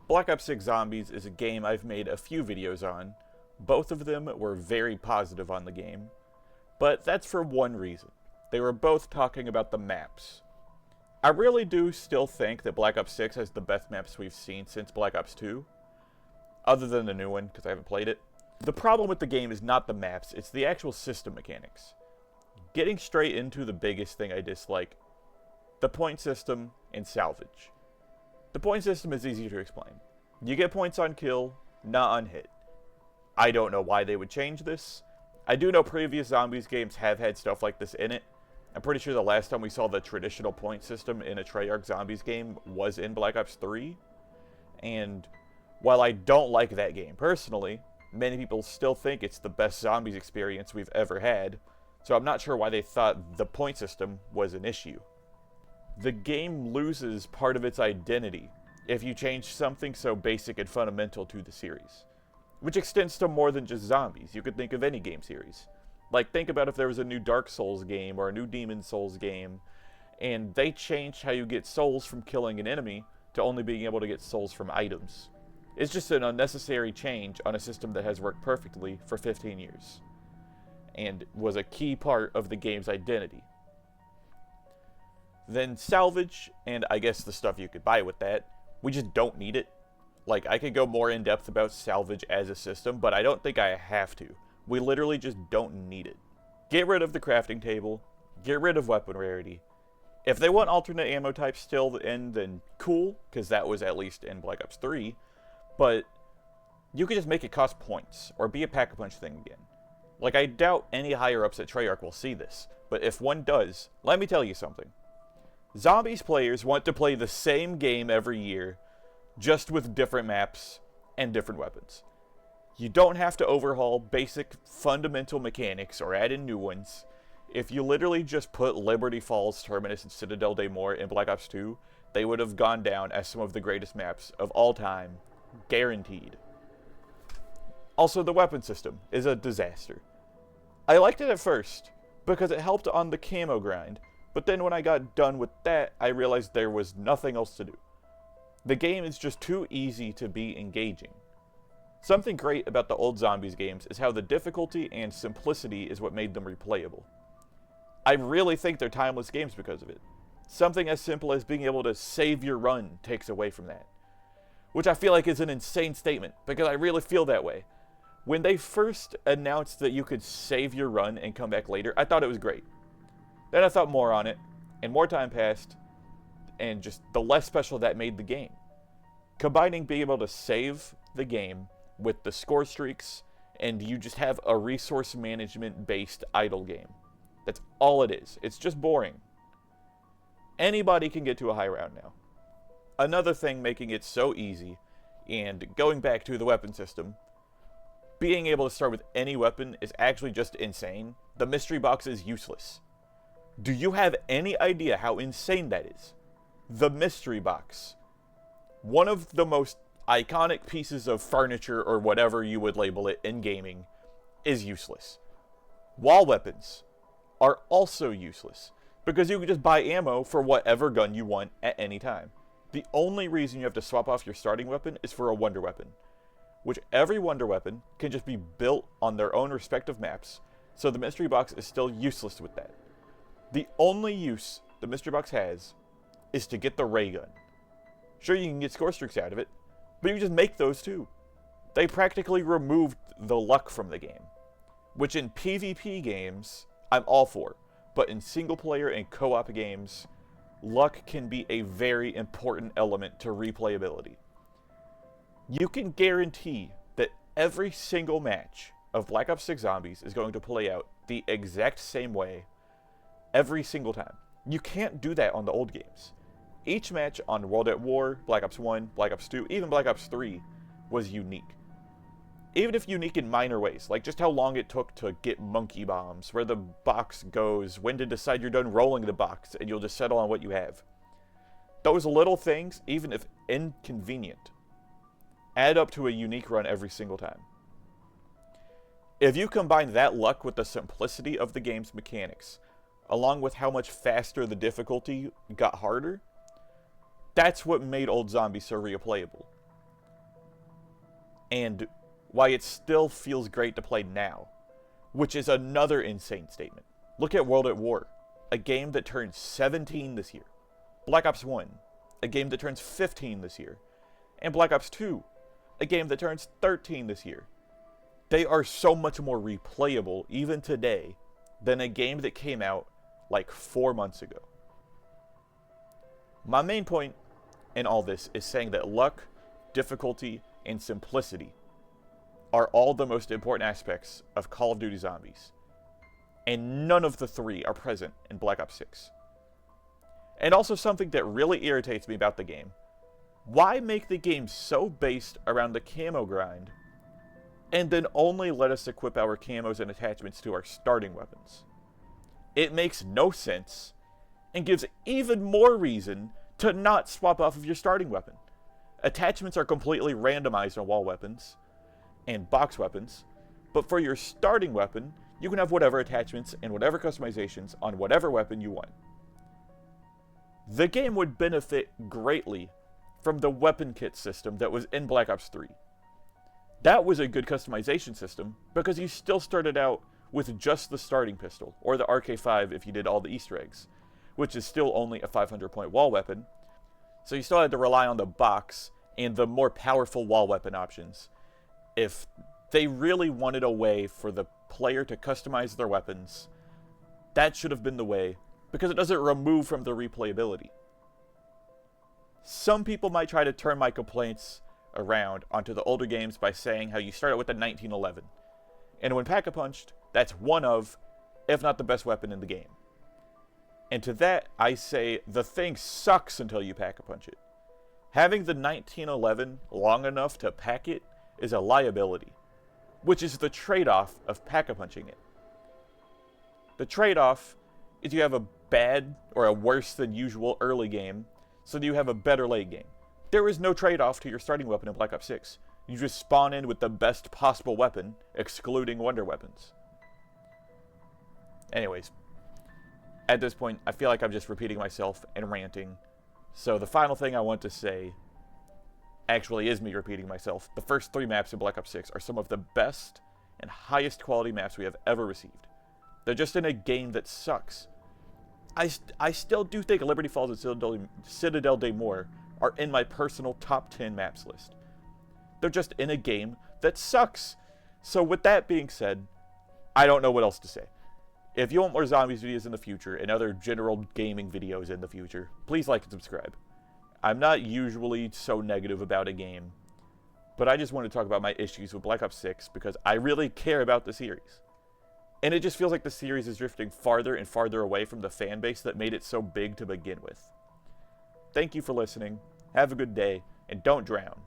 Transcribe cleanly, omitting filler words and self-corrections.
Black Ops 6 Zombies is a game I've made a few videos on. Both of them were very positive on the game, but that's for one reason. They were both talking about the maps. I really do still think that Black Ops 6 has the best maps we've seen since Black Ops 2, other than the new one, because I haven't played it. The problem with the game is not the maps, it's the actual system mechanics. Getting straight into the biggest thing I dislike, the point system and salvage. The point system is easy to explain. You get points on kill, not on hit. I don't know why they would change this. I do know previous Zombies games have had stuff like this in it. I'm pretty sure the last time we saw the traditional point system in a Treyarch Zombies game was in Black Ops 3. And while I don't like that game personally, many people still think it's the best Zombies experience we've ever had. So I'm not sure why they thought the point system was an issue. The game loses part of its identity if you change something so basic and fundamental to the series, which extends to more than just zombies. You could think of any game series. Like, think about if there was a new Dark Souls game or a new Demon Souls game, and they changed how you get souls from killing an enemy to only being able to get souls from items. It's just an unnecessary change on a system that has worked perfectly for 15 years, and was a key part of the game's identity. Then salvage, and I guess the stuff you could buy with that, we just don't need it. Like, I could go more in depth about salvage as a system, but I don't think I have to. We literally just don't need it. Get rid of the crafting table, get rid of weapon rarity. If they want alternate ammo types still in, then cool, because that was at least in Black Ops 3, but you could just make it cost points, or be a pack-a-punch thing again. Like, I doubt any higher-ups at Treyarch will see this, but if one does, let me tell you something. Zombies players want to play the same game every year, just with different maps and different weapons. You don't have to overhaul basic fundamental mechanics or add in new ones. If you literally just put Liberty Falls, Terminus, and Citadel de Mort in Black Ops 2, they would have gone down as some of the greatest maps of all time, guaranteed. Also, the weapon system is a disaster. I liked it at first, because it helped on the camo grind, but then when I got done with that, I realized there was nothing else to do. The game is just too easy to be engaging. Something great about the old Zombies games is how the difficulty and simplicity is what made them replayable. I really think they're timeless games because of it. Something as simple as being able to save your run takes away from that. Which I feel like is an insane statement, because I really feel that way. When they first announced that you could save your run and come back later, I thought it was great. Then I thought more on it, and more time passed, and just the less special that made the game. Combining being able to save the game with the score streaks, and you just have a resource management based idle game. That's all it is. It's just boring. Anybody can get to a high round now. Another thing making it so easy, and going back to the weapon system, being able to start with any weapon is actually just insane. The mystery box is useless. Do you have any idea how insane that is? The mystery box. One of the most iconic pieces of furniture, or whatever you would label it in gaming, is useless. Wall weapons are also useless, because you can just buy ammo for whatever gun you want at any time. The only reason you have to swap off your starting weapon is for a wonder weapon, which every wonder weapon can just be built on their own respective maps, so the mystery box is still useless with that. The only use the mystery box has is to get the ray gun. Sure, you can get score streaks out of it, but you just make those too. They practically removed the luck from the game, which in PvP games, I'm all for, but in single player and co-op games, luck can be a very important element to replayability. You can guarantee that every single match of Black Ops 6 Zombies is going to play out the exact same way every single time. You can't do that on the old games. Each match on World at War, Black Ops 1, Black Ops 2, even Black Ops 3 was unique. Even if unique in minor ways, like just how long it took to get monkey bombs, where the box goes, when to decide you're done rolling the box, and you'll just settle on what you have. Those little things, even if inconvenient, add up to a unique run every single time. If you combine that luck with the simplicity of the game's mechanics, along with how much faster the difficulty got harder, that's what made old Zombies so replayable. and why it still feels great to play now, which is another insane statement. Look at World at War, a game that turns 17 this year. Black Ops 1, a game that turns 15 this year. And Black Ops 2, a game that turns 13 this year. They are so much more replayable, even today, than a game that came out like 4 months ago. My main point in all this is saying that luck, difficulty, and simplicity are all the most important aspects of Call of Duty Zombies. And none of the three are present in Black Ops 6. And also something that really irritates me about the game. Why make the game so based around the camo grind, and then only let us equip our camos and attachments to our starting weapons? It makes no sense, and gives even more reason to not swap off of your starting weapon. Attachments are completely randomized on wall weapons and box weapons, but for your starting weapon, you can have whatever attachments and whatever customizations on whatever weapon you want. The game would benefit greatly from the weapon kit system that was in Black Ops 3. That was a good customization system because you still started out with just the starting pistol, or the RK5 if you did all the Easter eggs, which is still only a 500-point wall weapon, so you still had to rely on the box and the more powerful wall weapon options. If they really wanted a way for the player to customize their weapons, that should have been the way, because it doesn't remove from the replayability. Some people might try to turn my complaints around onto the older games by saying how you start out with the 1911. And when Pack-a-Punched, that's one of, if not the best weapon in the game. And to that, I say, the thing sucks until you Pack-a-Punch it. Having the 1911 long enough to pack it is a liability, which is the trade-off of Pack-a-Punching it. The trade-off is you have a bad or a worse than usual early game, so that you have a better late game. There is no trade-off to your starting weapon in Black Ops 6. You just spawn in with the best possible weapon, excluding wonder weapons. Anyways, at this point, I feel like I'm just repeating myself and ranting. So the final thing I want to say actually is me repeating myself. The first 3 maps in Black Ops 6 are some of the best and highest quality maps we have ever received. They're just in a game that sucks. I still do think Liberty Falls and Citadel Day Moore are in my personal top 10 maps list. They're just in a game that sucks. So with that being said, I don't know what else to say. If you want more Zombies videos in the future and other general gaming videos in the future, please like and subscribe. I'm not usually so negative about a game, but I just want to talk about my issues with Black Ops 6 because I really care about the series. And it just feels like the series is drifting farther and farther away from the fan base that made it so big to begin with. Thank you for listening, have a good day, and don't drown.